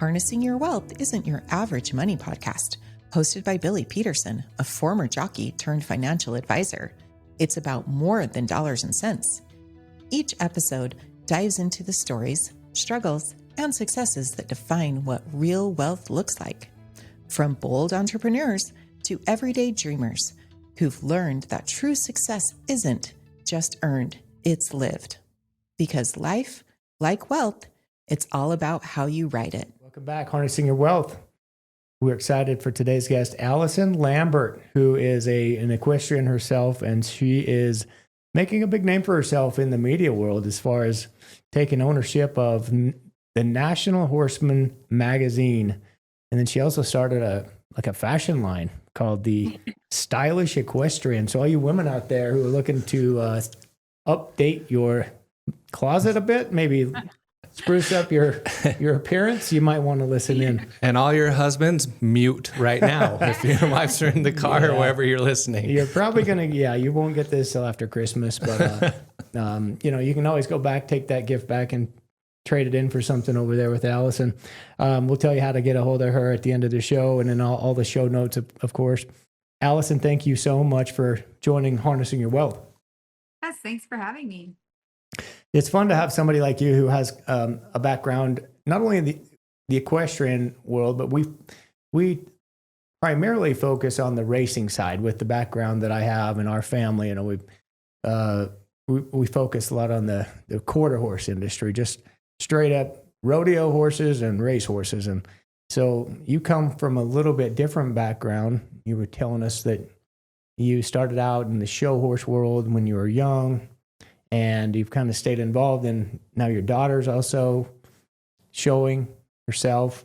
Harnessing Your Wealth isn't your average money podcast, hosted by Billy Peterson, a former jockey turned financial advisor. It's about more than dollars and cents. Each episode dives into the stories, struggles, and successes that define what real wealth looks like. From bold entrepreneurs to everyday dreamers who've learned that true success isn't just earned, it's lived. Because life, like wealth, it's all about how you ride it. Welcome back, Harnessing Your Wealth. We're excited for today's guest, Allison Lambert, who is an equestrian herself, and she is making a big name for herself in the media world as far as taking ownership of the National Horseman Magazine. And then she also started a fashion line called the Stylish Equestrian. So all you women out there who are looking to update your closet a bit, maybe spruce up your appearance, you might want to listen in. And all your husbands, mute right now if your wives are in the car or wherever you're listening. You're probably going to, you won't get this till after Christmas, but you can always go back, take that gift back and trade it in for something over there with Allison. We'll tell you how to get a hold of her at the end of the show and then all the show notes, of course. Allison, thank you so much for joining Harnessing Your Wealth. Yes, thanks for having me. It's fun to have somebody like you who has a background not only in the equestrian world, but we primarily focus on the racing side with the background that I have in our family. You know, we focus a lot on the quarter horse industry, just straight up rodeo horses and race horses. And so you come from a little bit different background. You were telling us that you started out in the show horse world when you were young, and you've kind of stayed involved, and now your daughter's also showing herself.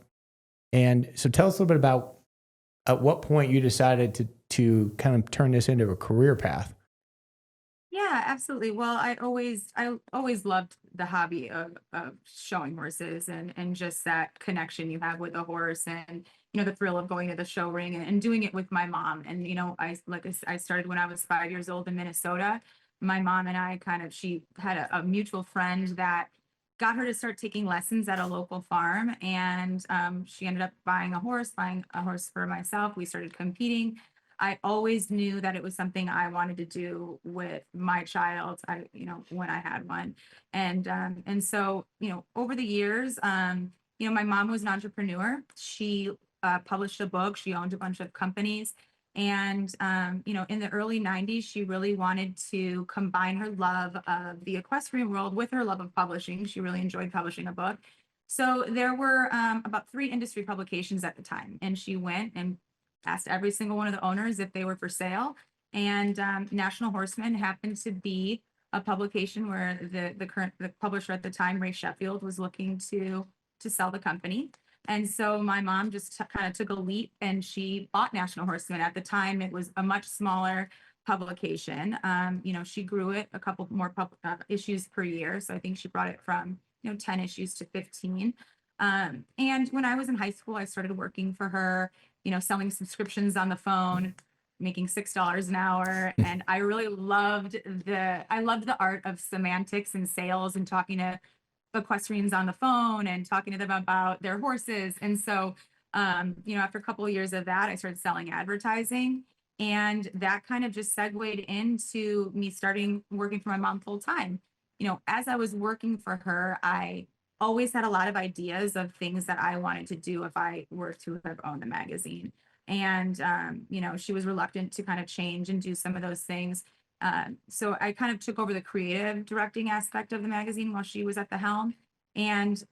And so tell us a little bit about at what point you decided to kind of turn this into a career path. Yeah, absolutely. Well, I always loved the hobby of showing horses and just that connection you have with a horse, and the thrill of going to the show ring and doing it with my mom. And I started when I was 5 years old in Minnesota. My mom and I she had a mutual friend that got her to start taking lessons at a local farm. And she ended up buying a horse for myself. We started competing. I always knew that it was something I wanted to do with my child, when I had one. And so, over the years, my mom was an entrepreneur. She published a book. She owned a bunch of companies. And, in the early 90s, she really wanted to combine her love of the equestrian world with her love of publishing. She really enjoyed publishing a book. So there were about 3 industry publications at the time. And she went and asked every single one of the owners if they were for sale. And National Horseman happened to be a publication where the publisher at the time, Ray Sheffield, was looking to sell the company. And so my mom just kind of took a leap and she bought National Horseman. At the time, it was a much smaller publication. She grew it a couple more issues per year. So I think she brought it from 10 issues to 15. And when I was in high school, I started working for her, selling subscriptions on the phone, making $6 an hour. And I really loved the art of semantics and sales and talking to equestrians on the phone and talking to them about their horses. And so, after a couple of years of that, I started selling advertising, and that kind of just segued into me starting working for my mom full time. As I was working for her, I always had a lot of ideas of things that I wanted to do if I were to have owned the magazine. And, she was reluctant to kind of change and do some of those things. So I kind of took over the creative directing aspect of the magazine while she was at the helm. And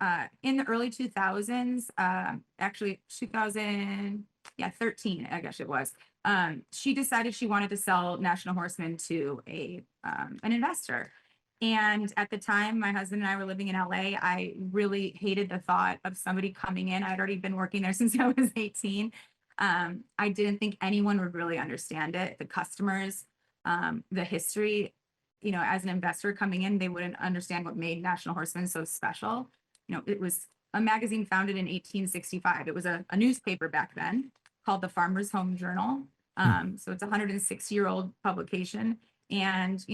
in the early 2000s, actually 2013, I guess it was, she decided she wanted to sell National Horseman to an investor. And at the time, my husband and I were living in LA. I really hated the thought of somebody coming in. I'd already been working there since I was 18. I didn't think anyone would really understand it. The customers, the history, as an investor coming in, they wouldn't understand what made National Horseman so special. It was a magazine founded in 1865. It was a newspaper back then called the Farmer's Home Journal. So it's a 106-year-old publication. And,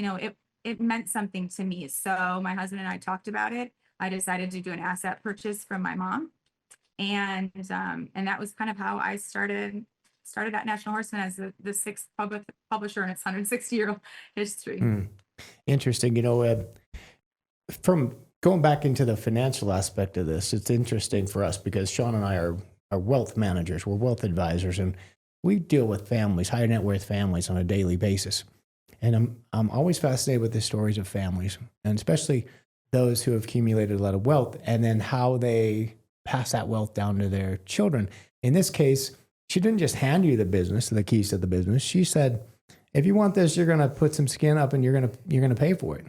it meant something to me. So my husband and I talked about it. I decided to do an asset purchase from my mom. And that was kind of how I started at National Horseman as the sixth public publisher in its 160-year history. Interesting. You know, from going back into the financial aspect of this, it's interesting for us because Sean and I are wealth managers, we're wealth advisors, and we deal with families, high net worth families on a daily basis. And I'm always fascinated with the stories of families, and especially those who have accumulated a lot of wealth, and then how they pass that wealth down to their children. In this case, she didn't just hand you the business, the keys to the business. She said, if you want this, you're going to put some skin up and you're going to pay for it.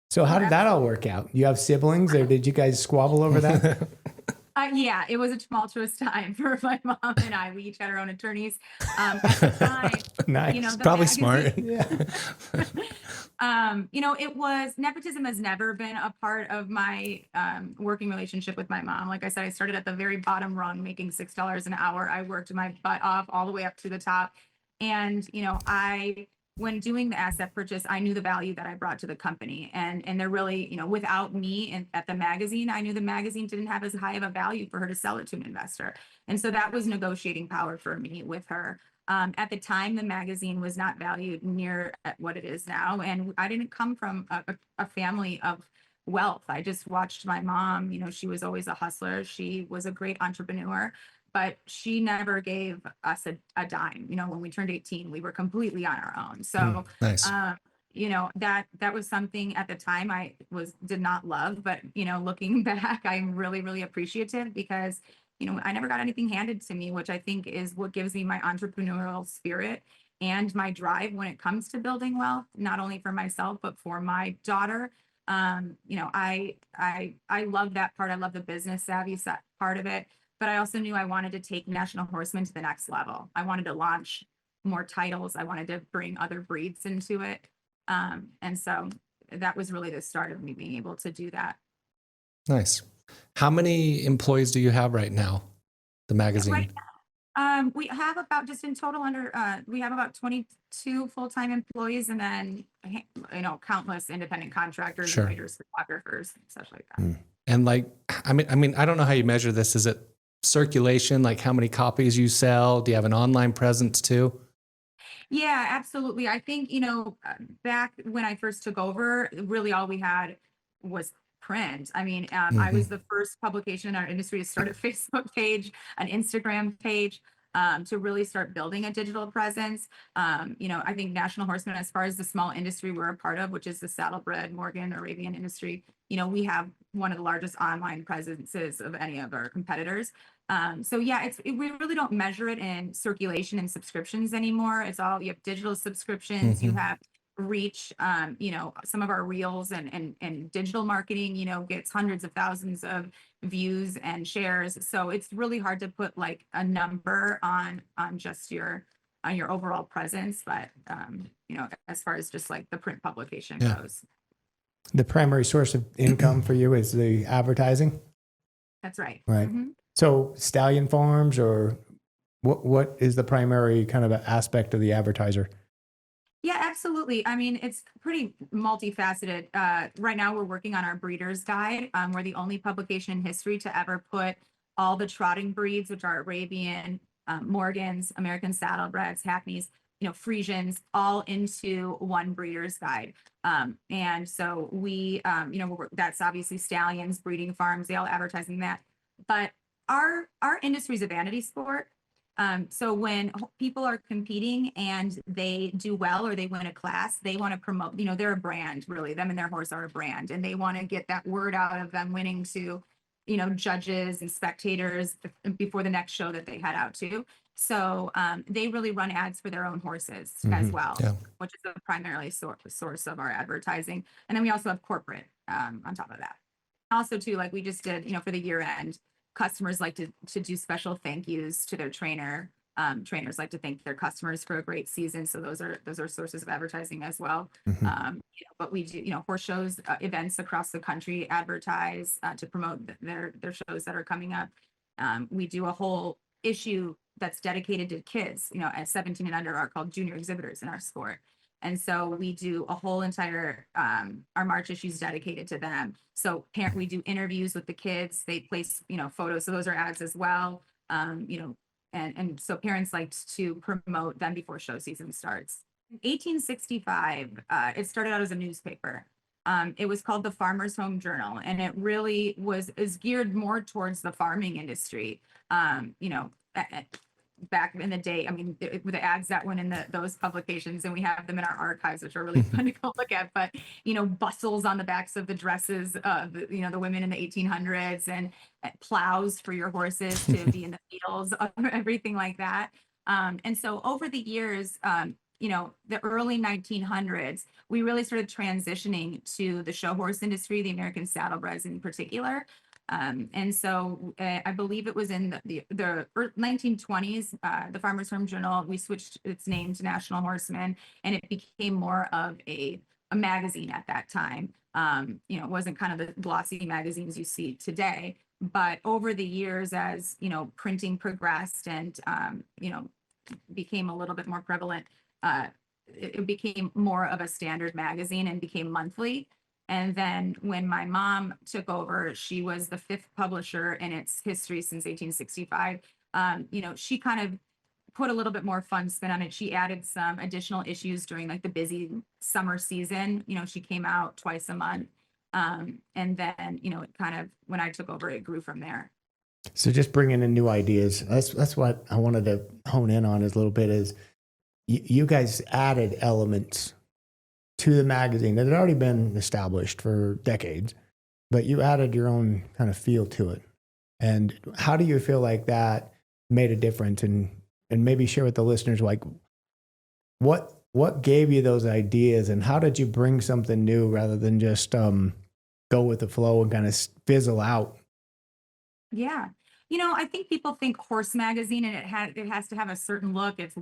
So how did that all work out? You have siblings, or did you guys squabble over that? Yeah, it was a tumultuous time for my mom and I. We each had our own attorneys. At the time, Nice. you know, the Probably magazine- smart. You know, it was, nepotism has never been a part of my working relationship with my mom. Like I said, I started at the very bottom rung, making $6 an hour. I worked my butt off all the way up to the top. And, you know, when doing the asset purchase, I knew the value that I brought to the company. And they're really, you know, without me at the magazine, I knew the magazine didn't have as high of a value for her to sell it to an investor. And so that was negotiating power for me with her. At the time, the magazine was not valued near at what it is now. And I didn't come from a family of wealth. I just watched my mom, you know, she was always a hustler. She was a great entrepreneur, but she never gave us a dime. You know, when we turned 18, we were completely on our own. So, Nice. you know, that was something at the time I did not love, but, you know, looking back, I'm really, really appreciative because, you know, I never got anything handed to me, which I think is what gives me my entrepreneurial spirit and my drive when it comes to building wealth, not only for myself, but for my daughter. You know, I love that part. I love the business savvy part of it. But I also knew I wanted to take National Horseman to the next level. I wanted to launch more titles. I wanted to bring other breeds into it. And so that was really the start of me being able to do that. Nice. How many employees do you have right now, the magazine? Right now, we have about, just in total we have about 22 full-time employees, and then, you know, countless independent contractors, Sure. writers, photographers, such like that. And like, I mean, I don't know how you measure this. Is it circulation? Like how many copies you sell? Do you have an online presence too? Yeah, absolutely. I think, you know, back when I first took over, really all we had was print. I mean, I was the first publication in our industry to start a Facebook page, an Instagram page, to really start building a digital presence. You know, I think National Horseman, as far as the small industry we're a part of, which is the saddlebred, Morgan, Arabian industry, you know, we have one of the largest online presences of any of our competitors. So yeah, we really don't measure it in circulation and subscriptions anymore. It's all, you have digital subscriptions, you have reach, you know, some of our reels and digital marketing, you know, gets hundreds of thousands of views and shares. So it's really hard to put like a number on just your overall presence. But, you know, as far as just like the print publication goes. The primary source of income for you is the advertising? That's right. Right. So stallion farms, or what is the primary kind of aspect of the advertiser? Yeah, absolutely. I mean, it's pretty multifaceted. Right now, we're working on our breeder's guide. We're the only publication in history to ever put all the trotting breeds, which are Arabian, Morgans, American saddlebreds, Hackneys, you know, Friesians, all into one breeder's guide. And so we, you know, that's obviously stallions, breeding farms, they all advertising that. But our industry is a vanity sport. So when people are competing and they do well or they win a class, they want to promote, you know, they're a brand, really. Them and their horse are a brand, and they want to get that word out of them winning to, you know, judges and spectators before the next show that they head out to. So they really run ads for their own horses as well, which is the primarily source of our advertising. And then we also have corporate on top of that. Also, too, like we just did, you know, for the year end, customers like to do special thank yous to their trainer. Trainers like to thank their customers for a great season. So those are sources of advertising as well. You know, but we do, you know, horse shows, events across the country advertise to promote their shows that are coming up. We do a whole issue that's dedicated to kids, you know, at 17 and under, are called junior exhibitors in our sport. And so we do a whole entire, our March issue is dedicated to them. So we do interviews with the kids, they place, photos. So those are ads as well. And so parents liked to promote them before show season starts. In 1865, it started out as a newspaper. It was called the Farmer's Home Journal, and it really is geared more towards the farming industry. Back in the day, I mean, with the ads that went in those publications, and we have them in our archives, which are really fun to go look at. But bustles on the backs of the dresses of the women in the 1800s, and plows for your horses to be in the fields, everything like that. And so over the years, the early 1900s, we really started transitioning to the show horse industry, the American saddlebreds in particular. And so I believe it was in the 1920s, the Farmer's Home Journal, we switched its name to National Horseman, and it became more of a magazine at that time. It wasn't kind of the glossy magazines you see today, but over the years, as printing progressed and became a little bit more prevalent, it became more of a standard magazine and became monthly. And then when my mom took over, she was the 5th publisher in its history since 1865. She kind of put a little bit more fun spin on it. She added some additional issues during like the busy summer season. She came out twice a month. And then, it kind of, when I took over, it grew from there. So just bringing in new ideas. That's what I wanted to hone in on is a little bit is you guys added elements to the magazine that had already been established for decades, but you added your own kind of feel to it. And how do you feel like that made a difference? And maybe share with the listeners, like what gave you those ideas, and how did you bring something new rather than just go with the flow and kind of fizzle out? Yeah. I think people think horse magazine and it has to have a certain look. It's,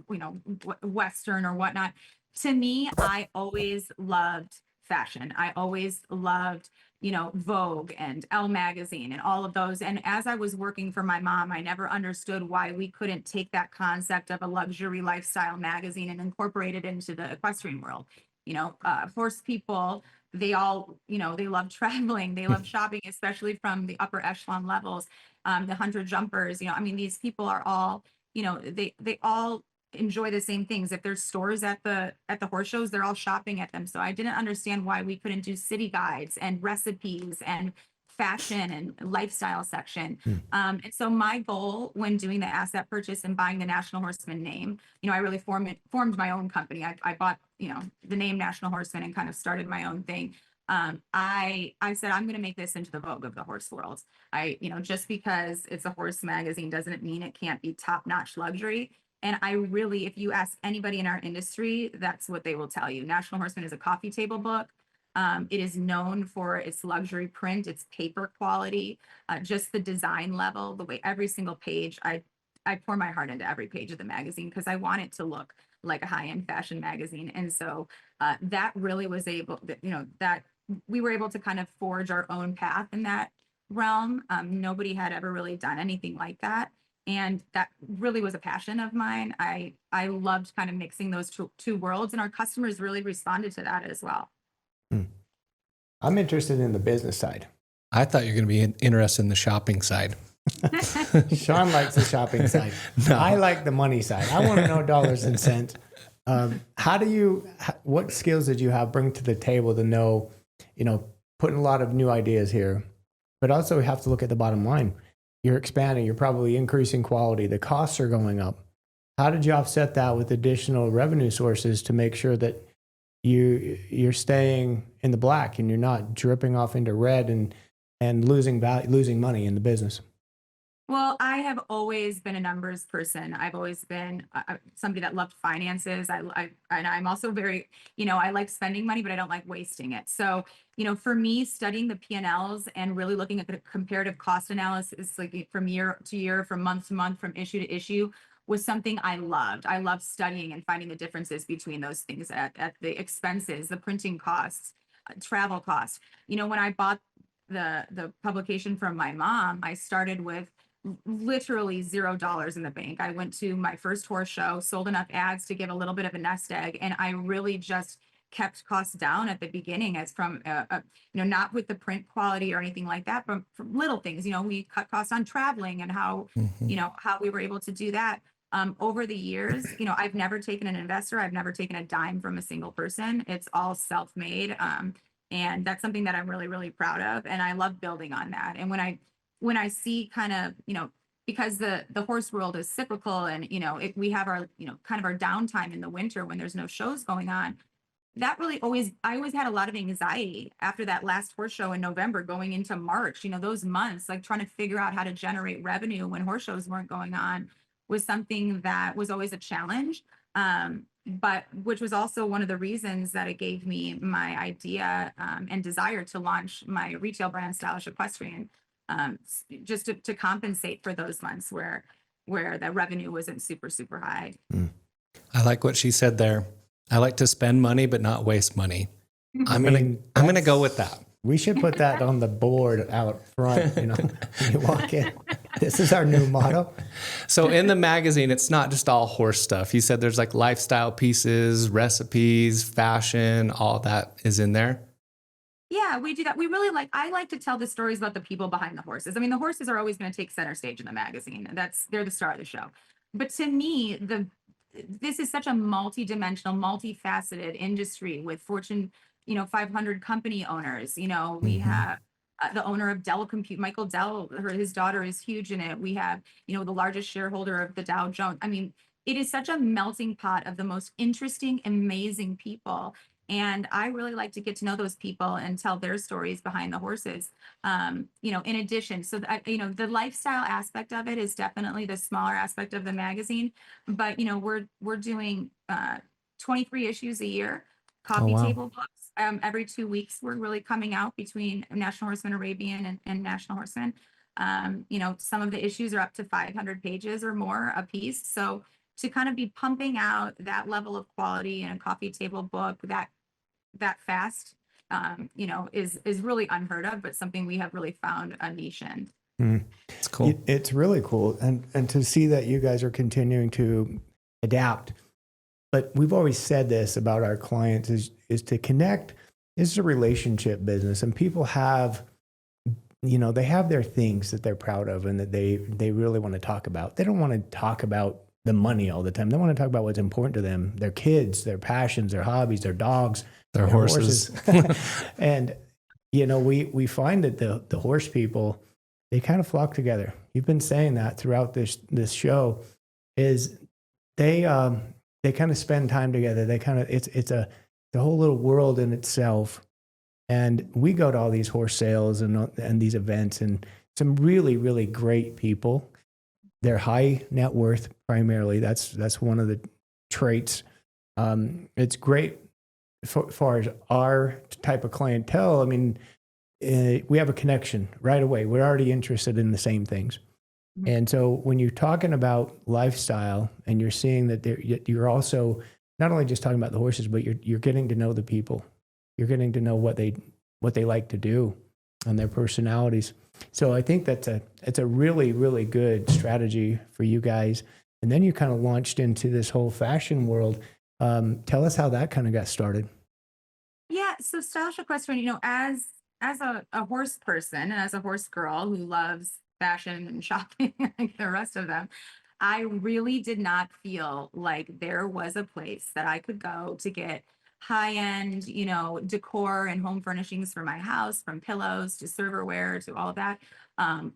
Western or whatnot. To me, I always loved fashion. I always loved, Vogue and Elle magazine and all of those. And as I was working for my mom, I never understood why we couldn't take that concept of a luxury lifestyle magazine and incorporate it into the equestrian world. Horse people, they all, they love traveling, they love shopping, especially from the upper echelon levels. The hunter jumpers, these people are all, they all enjoy the same things. If there's stores at the horse shows, they're all shopping at them. So I didn't understand why we couldn't do city guides and recipes and fashion and lifestyle section. And so my goal when doing the asset purchase and buying the National Horseman name, I really formed my own company. I bought, the name National Horseman and kind of started my own thing. I said, I'm going to make this into the Vogue of the horse world. Just because it's a horse magazine doesn't mean it can't be top-notch luxury. And I really, if you ask anybody in our industry, that's what they will tell you. National Horseman is a coffee table book. It is known for its luxury print, its paper quality, just the design level, the way every single page, I pour my heart into every page of the magazine because I want it to look like a high-end fashion magazine. And so that really was that we were able to kind of forge our own path in that realm. Nobody had ever really done anything like that. And that really was a passion of mine. I loved kind of mixing those two worlds, and our customers really responded to that as well. I'm interested in the business side. I thought you were going to be interested in the shopping side. Sean likes the shopping side. No. I like the money side. I want to know dollars and cents. What skills did you bring to the table to know, putting a lot of new ideas here, but also we have to look at the bottom line. You're expanding, you're probably increasing quality, the costs are going up. How did you offset that with additional revenue sources to make sure that you're staying in the black and you're not dripping off into red and losing money in the business? Well, I have always been a numbers person. I've always been somebody that loved finances. And I'm also very, I like spending money, but I don't like wasting it. So, for me, studying the P&Ls and really looking at the comparative cost analysis, like from year to year, from month to month, from issue to issue, was something I loved. I loved studying and finding the differences between those things at the expenses, the printing costs, travel costs. When I bought the publication from my mom, I started with literally $0 in the bank. I went to my first horse show, sold enough ads to give a little bit of a nest egg, and I really just kept costs down at the beginning, as from not with the print quality or anything like that, but from little things. We cut costs on traveling and how how we were able to do that. Over the years, I've never taken an investor. I've never taken a dime from a single person. It's all self-made. And that's something that I'm really, really proud of. And I love building on that. And when I see kind of, because the horse world is cyclical, and, we have our, kind of our downtime in the winter when there's no shows going on, that really I always had a lot of anxiety after that last horse show in November going into March. Those months, like trying to figure out how to generate revenue when horse shows weren't going on was something that was always a challenge. But which was also one of the reasons that it gave me my idea and desire to launch my retail brand, Stylish Equestrian, just to compensate for those months where the revenue wasn't super, super high. I like what she said there. I like to spend money, but not waste money. I'm gonna go with that. We should put that on the board out front, when you walk in. This is our new motto. So in the magazine, it's not just all horse stuff. You said there's like lifestyle pieces, recipes, fashion, all that is in there. Yeah, we do that. I like to tell the stories about the people behind the horses. I mean, the horses are always going to take center stage in the magazine. They're the star of the show. But to me, this is such a multi-dimensional, multifaceted industry with Fortune 500 company owners. We have the owner of Dell Compute, Michael Dell, his daughter is huge in it. We have, the largest shareholder of the Dow Jones. I mean, it is such a melting pot of the most interesting, amazing people. And I really like to get to know those people and tell their stories behind the horses. In addition, so the lifestyle aspect of it is definitely the smaller aspect of the magazine. But we're doing 23 issues a year, coffee table books. Every 2 weeks, we're really coming out between National Horseman Arabian and National Horseman. Some of the issues are up to 500 pages or more a piece. So to kind of be pumping out that level of quality in a coffee table book that fast, is really unheard of, but something we have really found a niche in. It's cool. It's really cool. And to see that you guys are continuing to adapt. But we've always said this about our clients is to connect. This is a relationship business, and people have, they have their things that they're proud of and that they really want to talk about. They don't want to talk about the money all the time. They want to talk about what's important to them, their kids, their passions, their hobbies, their dogs, their horses. And, we find that the horse people, they kind of flock together. You've been saying that throughout this show, is they kind of spend time together. They kind of, it's the whole little world in itself. And we go to all these horse sales and these events, and some really, really great people. They're high net worth primarily. That's one of the traits. It's great for far as our type of clientele. I mean, we have a connection right away. We're already interested in the same things. And so when you're talking about lifestyle and you're seeing that you're also not only just talking about the horses, but you're getting to know the people. You're getting to know what they like to do and their personalities. So I think it's a really, really good strategy for you guys. And then you kind of launched into this whole fashion world. Tell us how that kind of got started. Yeah, so Stylish Equestrian, as a horse person and as a horse girl who loves fashion and shopping like the rest of them, I really did not feel like there was a place that I could go to get high-end, decor and home furnishings for my house, from pillows to serverware to all of that,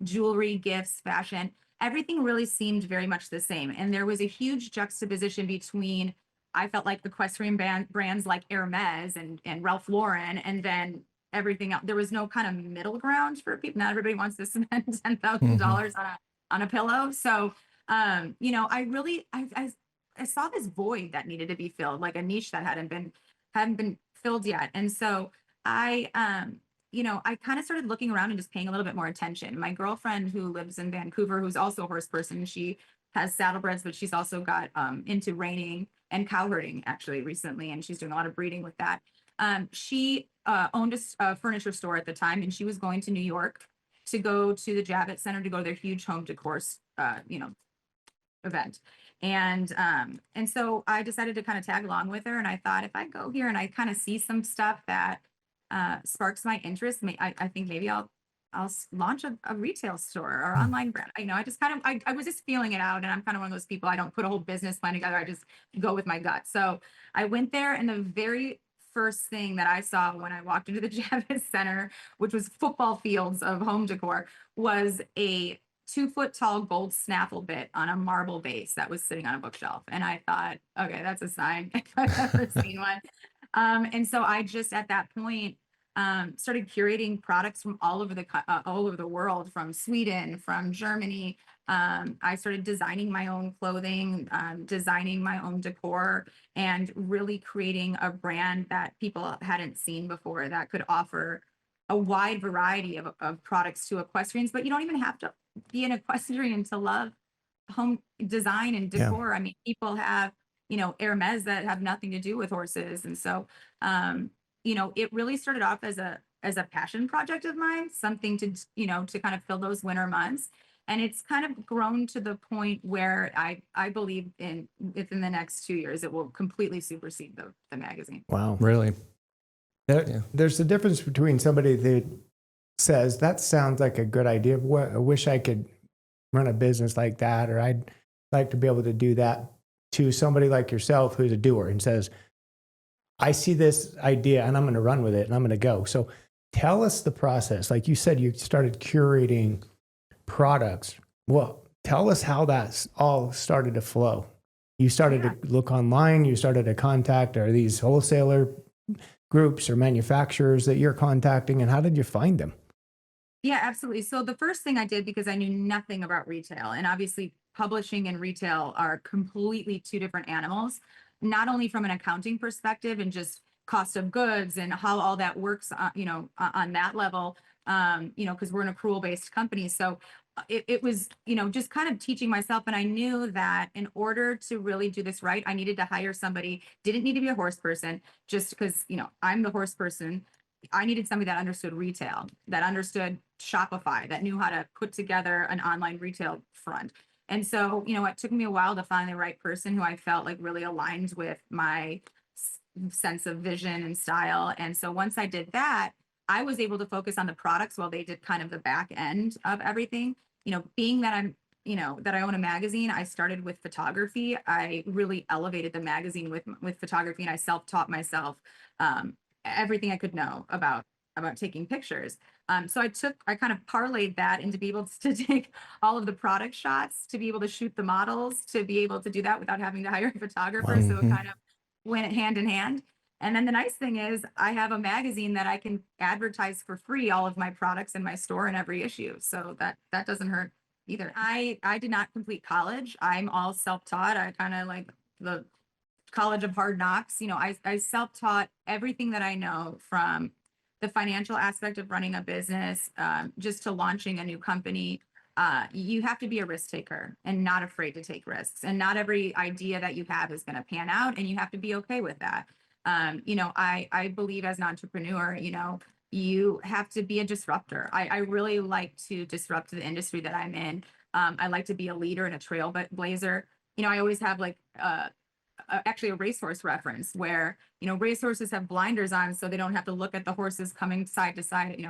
jewelry, gifts, fashion. Everything really seemed very much the same. And there was a huge juxtaposition between, I felt like equestrian brands like Hermes and Ralph Lauren, and then everything else. There was no kind of middle ground for people. Not everybody wants to spend $10,000 on a pillow. So, I saw this void that needed to be filled, like a niche that hadn't been filled yet. And so I kind of started looking around and just paying a little bit more attention. My girlfriend who lives in Vancouver, who's also a horse person, she has saddlebreds, but she's also got into reining and cow herding actually recently, and she's doing a lot of breeding with that. She owned a furniture store at the time, and she was going to New York to go to the Javits Center to go to their huge home decor, event. And so I decided to kind of tag along with her. And I thought, if I go here and I kind of see some stuff that sparks my interest, I think maybe I'll launch a retail store or online brand. I just kind of, I was just feeling it out. And I'm kind of one of those people, I don't put a whole business plan together. I just go with my gut. So I went there, and the very first thing that I saw when I walked into the Javits Center, which was football fields of home decor, was a 2-foot tall gold snaffle bit on a marble base that was sitting on a bookshelf. And I thought, okay, that's a sign if I've ever seen one. And so I just, at that point, started curating products from all over the world, from Sweden, from Germany. I started designing my own clothing, designing my own decor, and really creating a brand that people hadn't seen before, that could offer a wide variety of products to equestrians. But you don't even have to be an equestrian to love home design and decor. I mean, people have, Hermes that have nothing to do with horses. And so, it really started off as a passion project of mine, something to, to kind of fill those winter months. And it's kind of grown to the point where I believe within the next 2 years, it will completely supersede the magazine. Wow. Really? There's a difference between somebody that says, that sounds like a good idea. I wish I could run a business like that, or I'd like to be able to do that, to somebody like yourself who's a doer and says, I see this idea and I'm going to run with it and I'm going to go. So tell us the process. Like you said, you started curating products. Well, tell us how that all started to flow. You started to look online, you started to contact, are these wholesaler groups or manufacturers that you're contacting, and how did you find them? Yeah, absolutely. So the first thing I did, because I knew nothing about retail, and obviously publishing and retail are completely two different animals, not only from an accounting perspective and just cost of goods and how all that works, on that level, because we're an accrual-based company. So it was, just kind of teaching myself. And I knew that in order to really do this right, I needed to hire somebody, didn't need to be a horse person, just because, I'm the horse person. I needed somebody that understood retail, that understood Shopify, that knew how to put together an online retail front. And so, it took me a while to find the right person who I felt like really aligned with my sense of vision and style. And so once I did that, I was able to focus on the products while they did kind of the back end of everything. Being that that I own a magazine, I started with photography. I really elevated the magazine with photography, and I self-taught myself everything I could know about taking pictures. So I kind of parlayed that into be able to take all of the product shots, to be able to shoot the models, to be able to do that without having to hire a photographer. Wow. So it kind of went hand in hand. And then the nice thing is I have a magazine that I can advertise for free all of my products in my store in every issue. So that doesn't hurt either. I did not complete college. I'm all self-taught. I kind of like the college of hard knocks. I self-taught everything that I know, from the financial aspect of running a business, just to launching a new company. You have to be a risk taker and not afraid to take risks. And not every idea that you have is going to pan out, and you have to be okay with that. I believe as an entrepreneur, you have to be a disruptor. I really like to disrupt the industry that I'm in. I like to be a leader and a trailblazer. I always have actually a racehorse reference where, racehorses have blinders on so they don't have to look at the horses coming side to side,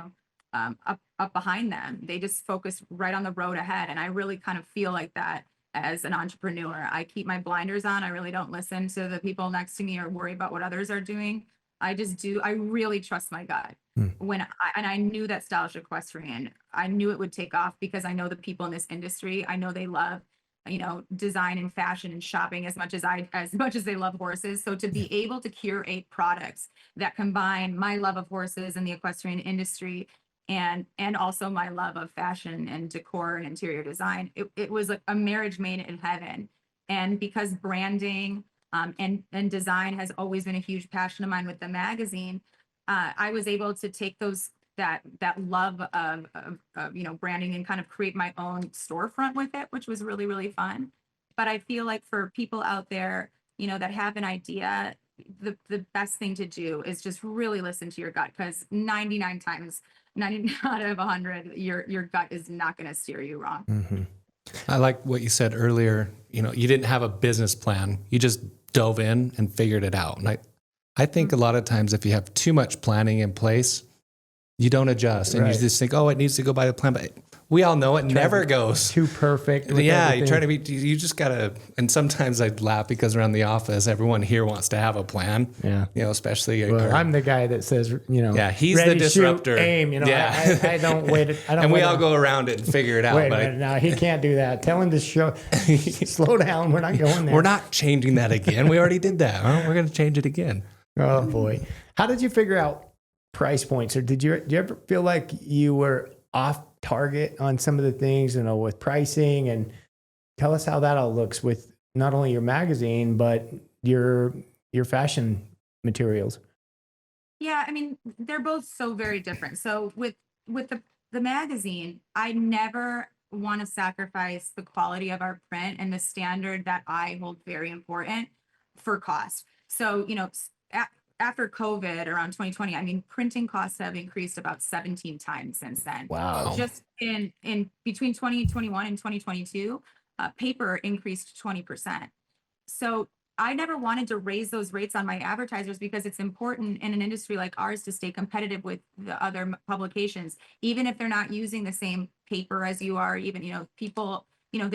up behind them. They just focus right on the road ahead. And I really kind of feel like that as an entrepreneur. I keep my blinders on. I really don't listen to the people next to me or worry about what others are doing. I just do. I really trust my gut. I knew that Stylish Equestrian, I knew it would take off because I know the people in this industry. I know they love, design and fashion and shopping as much as they love horses. So to be able to curate products that combine my love of horses and the equestrian industry and also my love of fashion and decor and interior design, it was like a marriage made in heaven. And because branding and design has always been a huge passion of mine with the magazine, I was able to take that love of branding and kind of create my own storefront with it, which was really, really fun. But I feel like for people out there, that have an idea, the best thing to do is just really listen to your gut, because 99 out of 100, your gut is not going to steer you wrong. Mm-hmm. I like what you said earlier. You know, you didn't have a business plan. You just dove in and figured it out. And I think a lot of times if you have too much planning in place, you don't adjust and you just think, oh, it needs to go by the plan. But we all know it never goes too perfect. Yeah, you're trying to be, you just got to, and sometimes I laugh because around the office, everyone here wants to have a plan. Yeah. You know, especially. I'm the guy that says, you know, yeah, he's the disruptor. Shoot, aim, you know, yeah. I don't wait. I don't and we wait all go around it and figure it out. Wait a minute, now he can't do that. Tell him to slow down. We're not going there. We're not changing that again. We already did that. We're going to change it again. Oh boy. How did you figure out price points, or did you ever feel like you were off target on some of the things, you know, with pricing? And tell us how that all looks with not only your magazine, but your fashion materials. Yeah, I mean, they're both so very different. So with the magazine, I never want to sacrifice the quality of our print and the standard that I hold very important for cost. So, you know, after COVID around 2020, I mean, printing costs have increased about 17 times since then. Wow. Just in between 2021 and 2022, paper increased 20%. So I never wanted to raise those rates on my advertisers, because it's important in an industry like ours to stay competitive with the other publications, even if they're not using the same paper as you are. Even, you know, people, you know,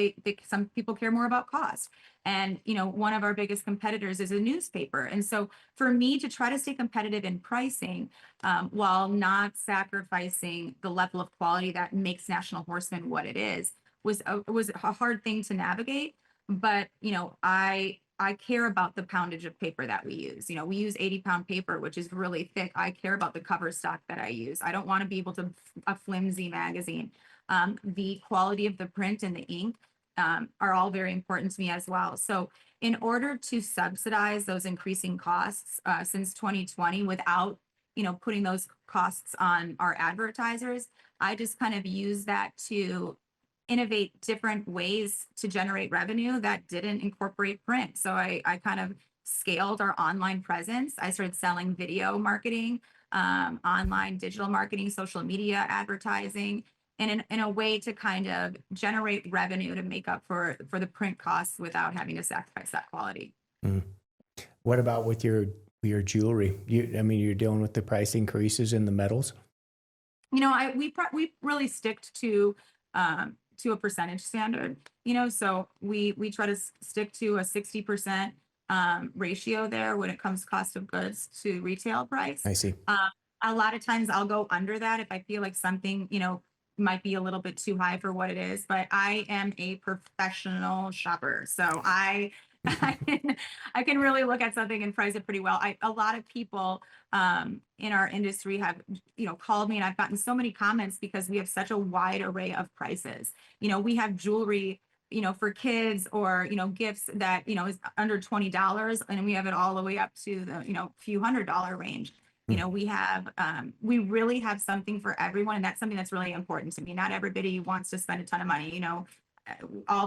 some people care more about cost. And, you know, one of our biggest competitors is a newspaper. And so for me to try to stay competitive in pricing, while not sacrificing the level of quality that makes National Horseman what it is, was a hard thing to navigate. But, you know, I care about the poundage of paper that we use. You know, we use 80-pound paper, which is really thick. I care about the cover stock that I use. I don't want to be able to a flimsy magazine. The quality of the print and the ink are all very important to me as well. So in order to subsidize those increasing costs since 2020 without, you know, putting those costs on our advertisers, I just kind of use that to innovate different ways to generate revenue that didn't incorporate print. So I kind of scaled our online presence. I started selling video marketing, online digital marketing, social media advertising, and in a way to kind of generate revenue to make up for the print costs without having to sacrifice that quality. Mm. What about with your jewelry? I mean, you're dealing with the price increases in the metals. You know, we really sticked to a percentage standard. You know, so we try to stick to a 60% ratio there when it comes cost of goods to retail price. I see. A lot of times I'll go under that if I feel like something, you know, might be a little bit too high for what it is, but I am a professional shopper. So I can really look at something and price it pretty well. A lot of people in our industry have, you know, called me, and I've gotten so many comments because we have such a wide array of prices. You know, we have jewelry, you know, for kids or, you know, gifts that, you know, is under $20, and we have it all the way up to the, you know, few $100 range. You know, we really have something for everyone. And that's something that's really important to me. Not everybody wants to spend a ton of money. You know,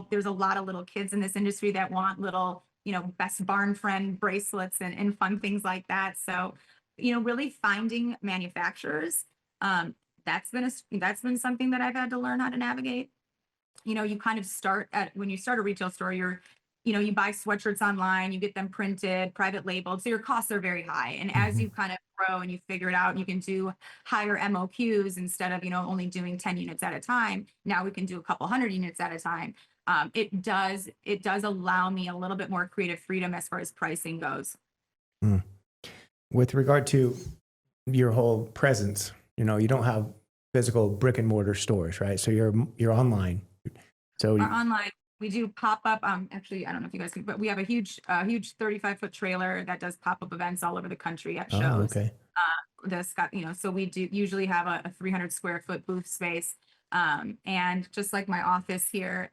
there's a lot of little kids in this industry that want little, you know, best barn friend bracelets and fun things like that. So, you know, really finding manufacturers, that's been something that I've had to learn how to navigate. You know, you kind of when you start a retail store, you know, you buy sweatshirts online, you get them printed, private labeled. So your costs are very high. And as you kind of grow and you figure it out, and you can do higher MOQs instead of, you know, only doing 10 units at a time. Now we can do a couple hundred units at a time. It does allow me a little bit more creative freedom as far as pricing goes. Mm. With regard to your whole presence, you know, you don't have physical brick and mortar stores, right? So you're online. So online. We do pop-up, actually, I don't know if you guys can, but we have a huge 35-foot trailer that does pop-up events all over the country at shows. Oh, okay. You know, so we do usually have a 300 square foot booth space. And just like my office here,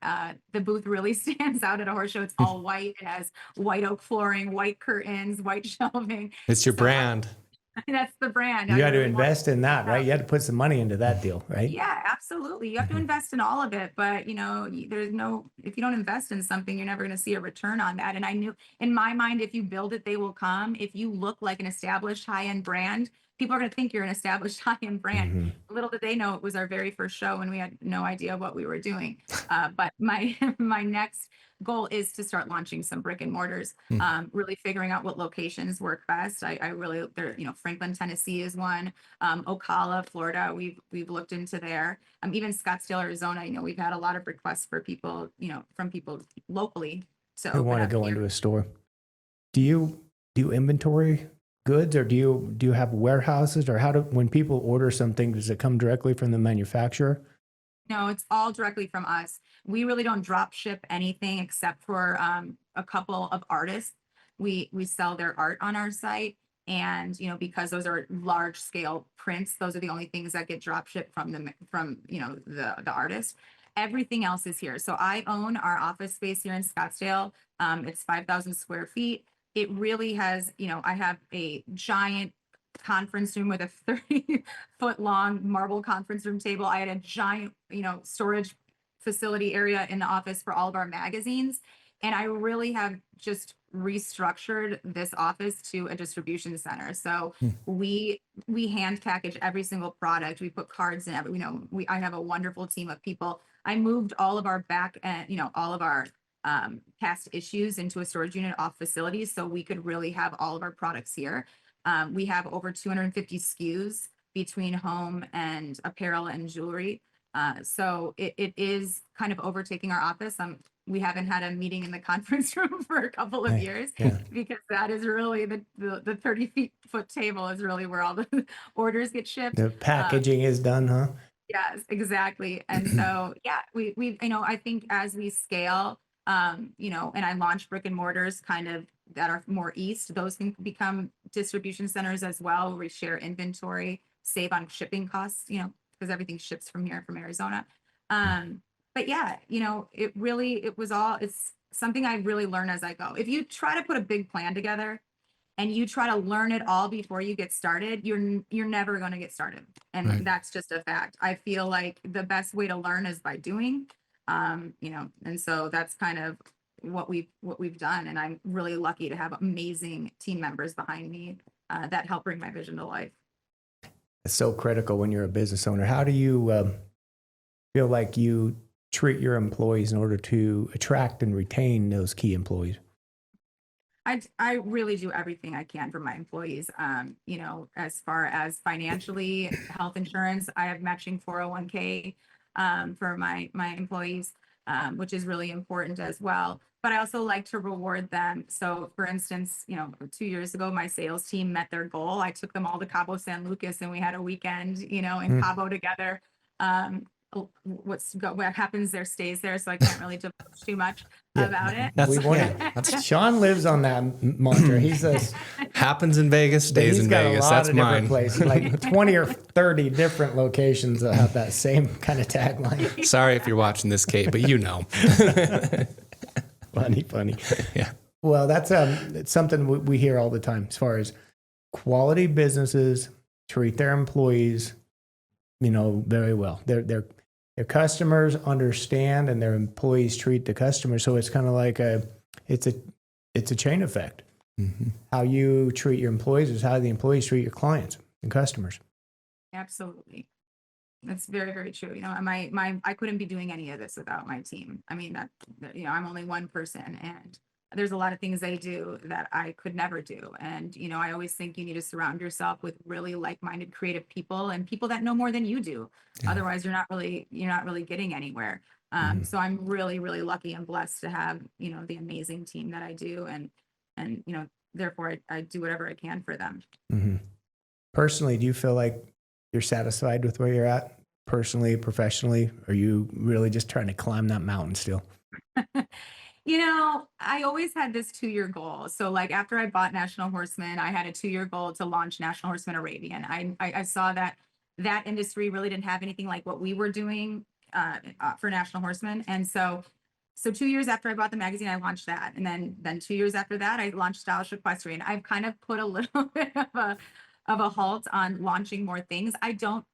the booth really stands out at a horse show. It's all white. It has white oak flooring, white curtains, white shelving. It's your brand. That's the brand. You I got to really want invest in that, right? to. You had to put some money into that deal, right? Yeah, absolutely. You have to Mhm. invest in all of it, but there's no, if you don't invest in something, you're never going to see a return on that. And I knew in my mind, if you build it, they will come. If you look like an established high-end brand, people are going to think you're an established high-end brand. Mhm. Little did they know it was our very first show and we had no idea what we were doing. But my my next goal is to start launching some brick and mortars, really figuring out what locations work best. I really, there, Franklin, Tennessee is one. Ocala, Florida, we've looked into there. Even Scottsdale, Arizona, we've had a lot of requests for people, from people locally to Who open want to up go here. into a store? Do you inventory goods, or do you have warehouses, or when people order something, does it come directly from the manufacturer? No, it's all directly from us. We really don't drop ship anything except for a couple of artists. We sell their art on our site, and because those are large scale prints, those are the only things that get drop shipped from the artist. Everything else is here. So I own our office space here in Scottsdale. It's 5,000 square feet. It really has, I have a giant conference room with a 30-foot long marble conference room table. I had a giant, storage facility area in the office for all of our magazines. And I really have just restructured this office to a distribution center. So we hand package every single product. We put cards in every, I have a wonderful team of people. I moved all of our back and, all of our past issues into a storage unit off facilities so we could really have all of our products here. We have over 250 SKUs between home and apparel and jewelry. So it is kind of overtaking our office. We haven't had a meeting in the conference room for a couple of years because that is really the 30-foot table is really where all the orders get shipped. The packaging is done, huh? Yes, exactly. And so, yeah, we I think as we scale, and I launch brick and mortars kind of that are more east, those can become distribution centers as well, where we share inventory, save on shipping costs, because everything ships from here, from Arizona. But yeah, it's something I really learn as I go. If you try to put a big plan together and you try to learn it all before you get started, you're never going to get started. And Right. that's just a fact. I feel like the best way to learn is by doing, and so that's kind of what we've done. And I'm really lucky to have amazing team members behind me that help bring my vision to life. It's so critical when you're a business owner. How do you feel like you treat your employees in order to attract and retain those key employees? I really do everything I can for my employees. As far as financially, health insurance, I have matching 401k for my employees, which is really important as well. But I also like to reward them. So for instance, 2 years ago, my sales team met their goal. I took them all to Cabo San Lucas and we had a weekend, in Cabo together. What happens there stays there, so I can't really divulge too much about it. Sean lives on that mantra. He says happens in Vegas, stays in Vegas. That's mine. Places, like 20 or 30 different locations that have that same kind of tagline. Sorry if you're watching this, Kate, but Funny. Yeah. Well, that's it's something we hear all the time as far as quality businesses treat their employees, very well. Their customers understand, and their employees treat the customers. So it's kind of like it's a chain effect. Mm-hmm. How you treat your employees is how the employees treat your clients and customers. Absolutely. That's very, very true. I couldn't be doing any of this without my team. I mean, I'm only one person, and there's a lot of things they do that I could never do. And, I always think you need to surround yourself with really like-minded, creative people and people that know more than you do. Yeah. Otherwise, you're not really getting anywhere. So I'm really, really lucky and blessed to have, the amazing team that I do. And therefore I do whatever I can for them. Mm-hmm. Personally, do you feel like you're satisfied with where you're at personally, professionally? Or are you really just trying to climb that mountain still? I always had this 2-year goal. So like after I bought National Horseman, I had a 2-year goal to launch National Horseman Arabian. I saw that industry really didn't have anything like what we were doing for National Horseman. And so 2 years after I bought the magazine, I launched that. And then 2 years after that, I launched Stylish Equestrian. I've kind of put a little bit of of a halt on launching more things. I don't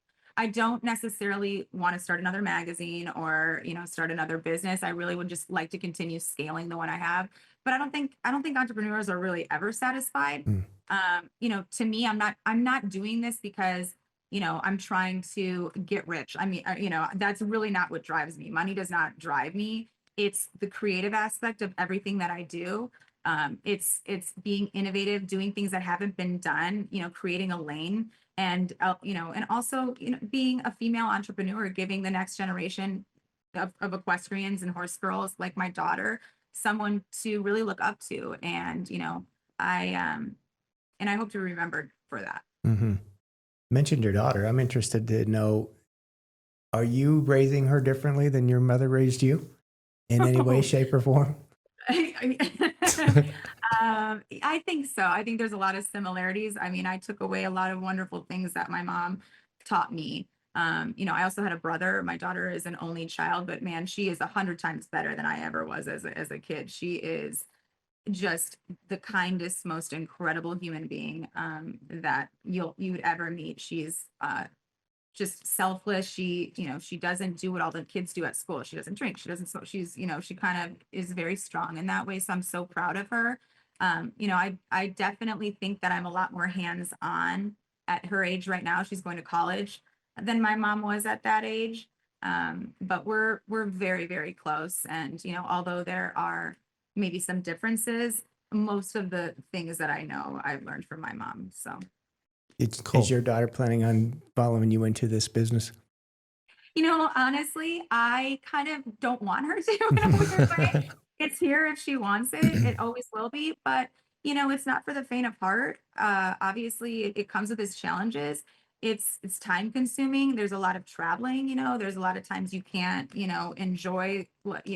necessarily want to start another magazine or, start another business. I really would just like to continue scaling the one I have. But I don't think entrepreneurs are really ever satisfied. Mm. To me, I'm not doing this because, I'm trying to get rich. I mean, that's really not what drives me. Money does not drive me. It's the creative aspect of everything that I do. It's being innovative, doing things that haven't been done, creating a lane, and also, being a female entrepreneur, giving the next generation of equestrians and horse girls like my daughter someone to really look up to. And, I hope to be remembered for that. Mm-hmm. Mentioned your daughter. I'm interested to know, are you raising her differently than your mother raised you in any way, shape, or form? I think so. I think there's a lot of similarities. I mean, I took away a lot of wonderful things that my mom taught me. I also had a brother. My daughter is an only child, but man, she is 100 times better than I ever was as a kid. She is just the kindest, most incredible human being that you would ever meet. She's just selfless. She doesn't do what all the kids do at school. She doesn't drink. She doesn't smoke. She kind of is very strong in that way. So I'm so proud of her. I definitely think that I'm a lot more hands-on at her age right now. She's going to college than my mom was at that age. But we're very, very close. And, although there are maybe some differences, most of the things that I know, I've learned from my mom. So. Is your daughter planning on following you into this business? Honestly, I kind of don't want her to in a weird way. It's here if she wants it. It always will be. But, it's not for the faint of heart. Obviously, it comes with its challenges. It's time consuming. There's a lot of traveling, there's a lot of times you can't, enjoy what,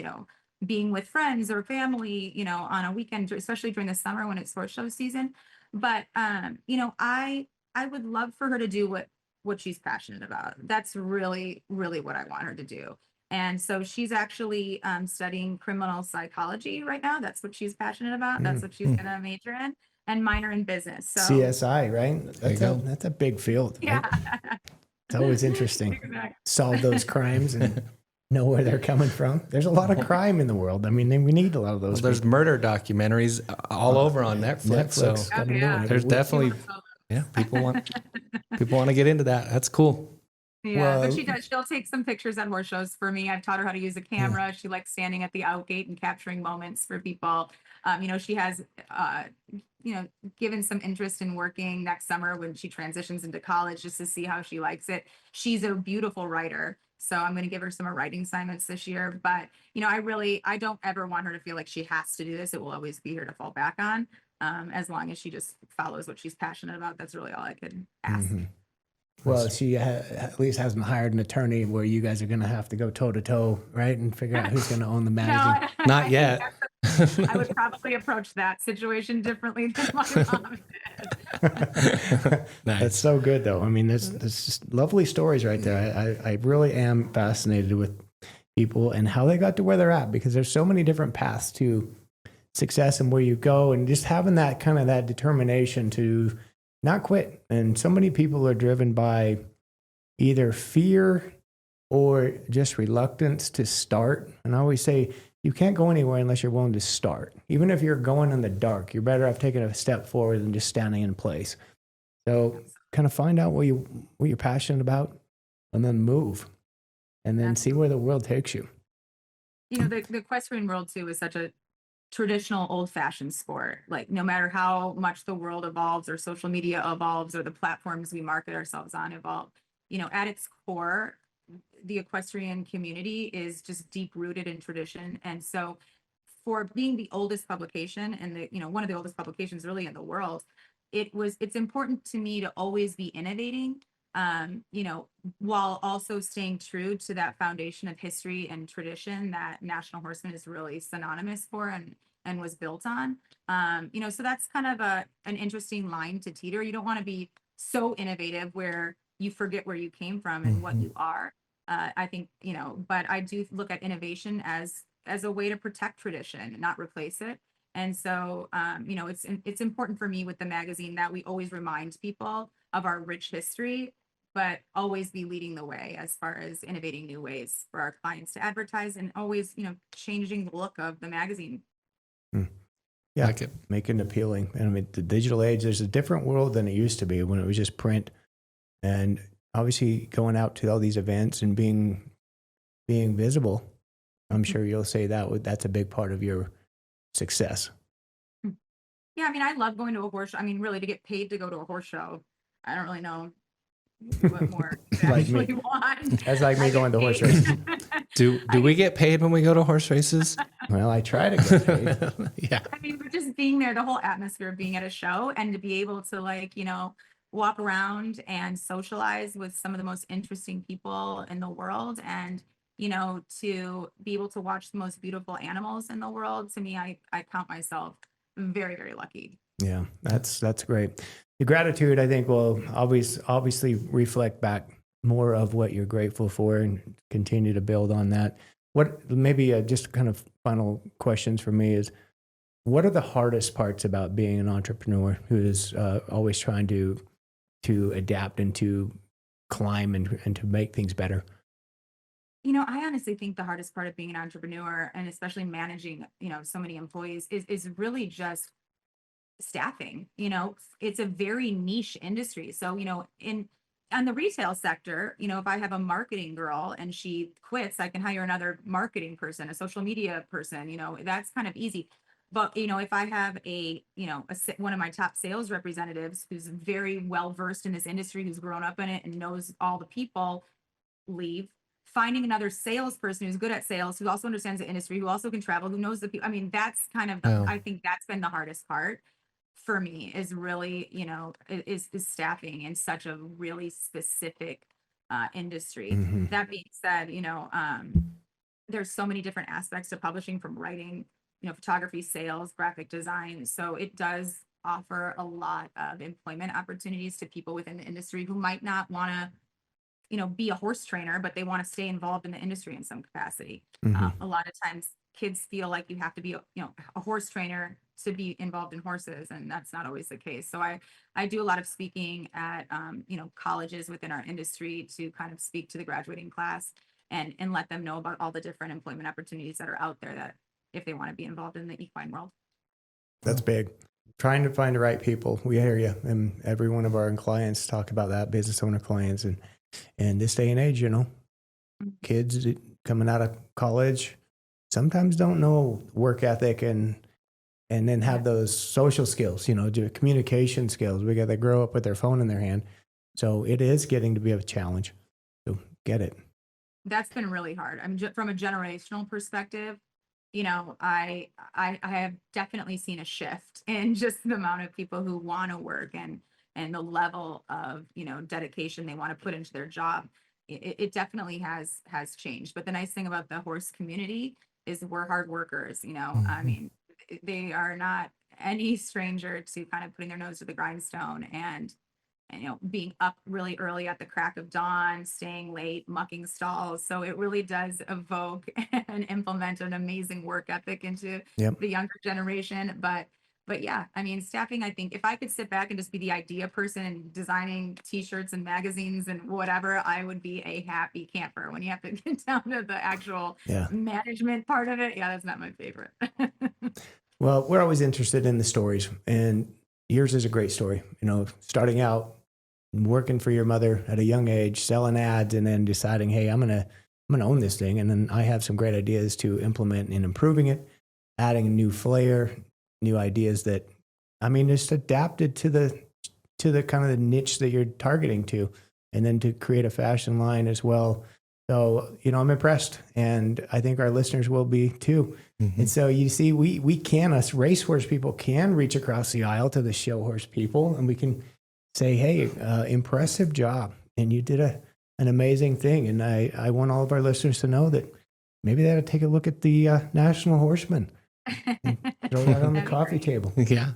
being with friends or family, on a weekend, especially during the summer when it's horse show season. But, I would love for her to do what she's passionate about. That's really, really what I want her to do. And so she's actually studying criminal psychology right now. That's what she's passionate about. That's what she's going to major in, and minor in business. So CSI, right? That's a big field. Right? Yeah. It's always interesting. Exactly. Solve those crimes and know where they're coming from. There's a lot of crime in the world. I mean, we need a lot of those. Well, there's murder documentaries all over on Netflix. So there's definitely, people want to get into that. That's cool. Yeah, but she does. She'll take some pictures at horse shows for me. I've taught her how to use a camera. She likes standing at the outgate and capturing moments for people. She has, given some interest in working next summer when she transitions into college, just to see how she likes it. She's a beautiful writer, so I'm going to give her some writing assignments this year. But, I don't ever want her to feel like she has to do this. It will always be here to fall back on, as long as she just follows what she's passionate about. That's really all I could ask. Mm-hmm. Well, she at least hasn't hired an attorney where you guys are going to have to go toe to toe, right? And figure out who's going to own the magazine. No, Not yet. I would probably approach that situation differently than my mom did. Nice. That's so good, though. I mean, there's just lovely stories right there. I really am fascinated with people and how they got to where they're at, because there's so many different paths to success and where you go, and just having that kind of that determination to not quit. And so many people are driven by either fear or just reluctance to start. And I always say, you can't go anywhere unless you're willing to start. Even if you're going in the dark, you're better off taking a step forward than just standing in place. So kind of find out what you're passionate about, and then move, and then see where the world takes you. The equestrian world too is such a traditional old-fashioned sport. Like, no matter how much the world evolves or social media evolves or the platforms we market ourselves on evolve, at its core, the equestrian community is just deep rooted in tradition. And so for being the oldest publication, and one of the oldest publications really in the world, it's important to me to always be innovating, while also staying true to that foundation of history and tradition that National Horseman is really synonymous for and was built on. So that's kind of an interesting line to teeter. You don't want to be so innovative where you forget where you came from and what you are. I think, but I do look at innovation as a way to protect tradition, not replace it. And so, it's important for me with the magazine that we always remind people of our rich history, but always be leading the way as far as innovating new ways for our clients to advertise, and always, changing the look of the magazine. Yeah, Like it. make it appealing. And I mean, the digital age, there's a different world than it used to be when it was just print. And obviously going out to all these events and being visible, I'm sure you'll say that's a big part of your success. Yeah, I mean, I love going to a horse show. I mean, really, to get paid to go to a horse show, I don't really know what more you Like me. actually want. That's like me I going get to horse paid. races. Do we get paid when we go to horse races? Well, I try to get paid. Yeah. I mean, but just being there, the whole atmosphere of being at a show, and to be able to, like, walk around and socialize with some of the most interesting people in the world, and, to be able to watch the most beautiful animals in the world. To me, I count myself very, very lucky. Yeah, that's great. The gratitude, I think, will obviously reflect back more of what you're grateful for, and continue to build on that. What maybe just kind of final questions for me is, what are the hardest parts about being an entrepreneur who is always trying to adapt and to climb and to make things better? I honestly think the hardest part of being an entrepreneur, and especially managing, so many employees, is really just staffing. It's a very niche industry. So, on the retail sector, if I have a marketing girl and she quits, I can hire another marketing person, a social media person, that's kind of easy. But, if I have one of my top sales representatives who's very well versed in this industry, who's grown up in it and knows all the people, leave, finding another salesperson who's good at sales, who also understands the industry, who also can travel, who knows the people. I mean, that's kind of, Wow. I think that's been the hardest part for me, is really, is staffing in such a really specific industry. Mhm. That being said, there's so many different aspects to publishing, from writing, photography, sales, graphic design. So it does offer a lot of employment opportunities to people within the industry who might not want to, be a horse trainer, but they want to stay involved in the industry in some capacity. Mhm. A lot of times kids feel like you have to be a horse trainer to be involved in horses, and that's not always the case. So I do a lot of speaking at colleges within our industry, to kind of speak to the graduating class, and let them know about all the different employment opportunities that are out there, that if they want to be involved in the equine world. That's big. Trying to find the right people. We hear you. And every one of our clients talk about that, business owner clients. And this day and age, kids coming out of college sometimes don't know work ethic and then have those social skills, do communication skills. We got to grow up with their phone in their hand. So it is getting to be a challenge. So get it. That's been really hard. I mean, from a generational perspective, I have definitely seen a shift in just the amount of people who want to work, and the level of, dedication they want to put into their job. It definitely has changed. But the nice thing about the horse community is we're hard workers. I mean, they are not any stranger to kind of putting their nose to the grindstone, and being up really early at the crack of dawn, staying late, mucking stalls. So it really does evoke and implement an amazing work ethic into Yep. the younger generation. But yeah, I mean, staffing, I think if I could sit back and just be the idea person and designing t-shirts and magazines and whatever, I would be a happy camper. When you have to get down to the actual Yeah. management part of it, yeah, that's not my favorite. Well, we're always interested in the stories, and yours is a great story. Starting out, working for your mother at a young age, selling ads, and then deciding, hey, I'm gonna own this thing, and then I have some great ideas to implement in improving it, adding a new flair, new ideas that, just adapted to the kind of the niche that you're targeting to, and then to create a fashion line as well. So, I'm impressed, and I think our listeners will be too. Mm-hmm. And so you see, us racehorse people can reach across the aisle to the show horse people, and we can say, hey, impressive job. And you did an amazing thing. And I want all of our listeners to know that maybe they ought to take a look at the National Horseman and throw that on the coffee table. Yeah.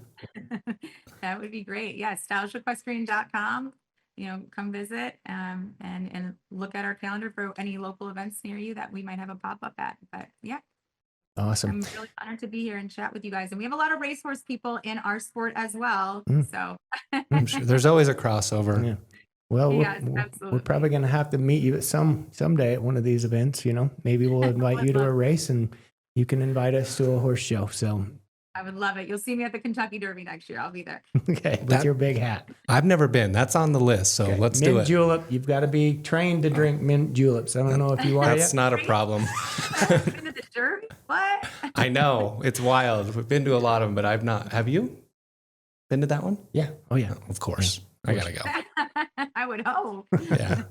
That would be great. Yeah, stylishequestrian.com. Come visit and look at our calendar for any local events near you that we might have a pop-up at. But yeah. Awesome. I'm really honored to be here and chat with you guys. And we have a lot of racehorse people in our sport as well. So I'm sure there's always a crossover. Yeah. Well, yes, we're absolutely. probably going to have to meet you at someday at one of these events. Maybe we'll invite you to a race, and you can invite us to a horse show. So, I would love it. You'll see me at the Kentucky Derby next year. I'll be there. okay, with your big hat. I've never been. That's on the list, so let's mint do it. julep. You've got to be trained to drink mint juleps. I don't know if you are That's yet. not a problem. Been to the Derby? What? I know. It's wild. We've been to a lot of them, but I've not. Have you been to that one? Yeah. Oh, yeah. Of course. I got to go. I would hope. Yeah.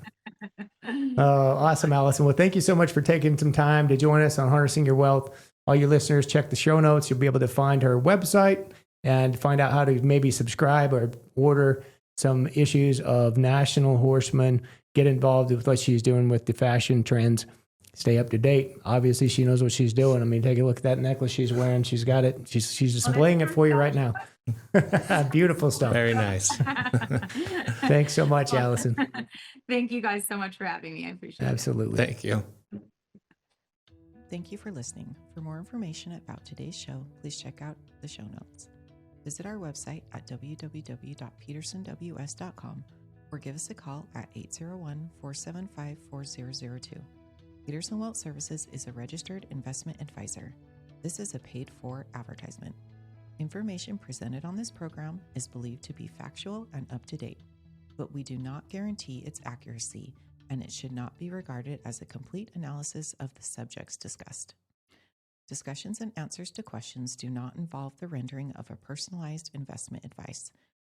Awesome, Allison. Well, thank you so much for taking some time to join us on Harnessing Your Wealth. All your listeners, check the show notes. You'll be able to find her website and find out how to maybe subscribe or order some issues of National Horseman. Get involved with what she's doing with the fashion trends. Stay up to date. Obviously, she knows what she's doing. I mean, take a look at that necklace she's wearing. She's got it. She's displaying it for you right now. Beautiful stuff. Very nice. Thanks so much, Allison. Thank you guys so much for having me. I appreciate it. Absolutely. Thank you. Thank you for listening. For more information about today's show, please check out the show notes. Visit our website at www.petersonws.com or give us a call at 801-475-4002. Peterson Wealth Services is a registered investment advisor. This is a paid-for advertisement. Information presented on this program is believed to be factual and up-to-date, but we do not guarantee its accuracy, and it should not be regarded as a complete analysis of the subjects discussed. Discussions and answers to questions do not involve the rendering of a personalized investment advice,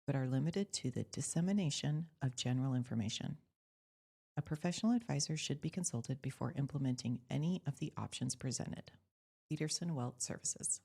but are limited to the dissemination of general information. A professional advisor should be consulted before implementing any of the options presented. Peterson Wealth Services.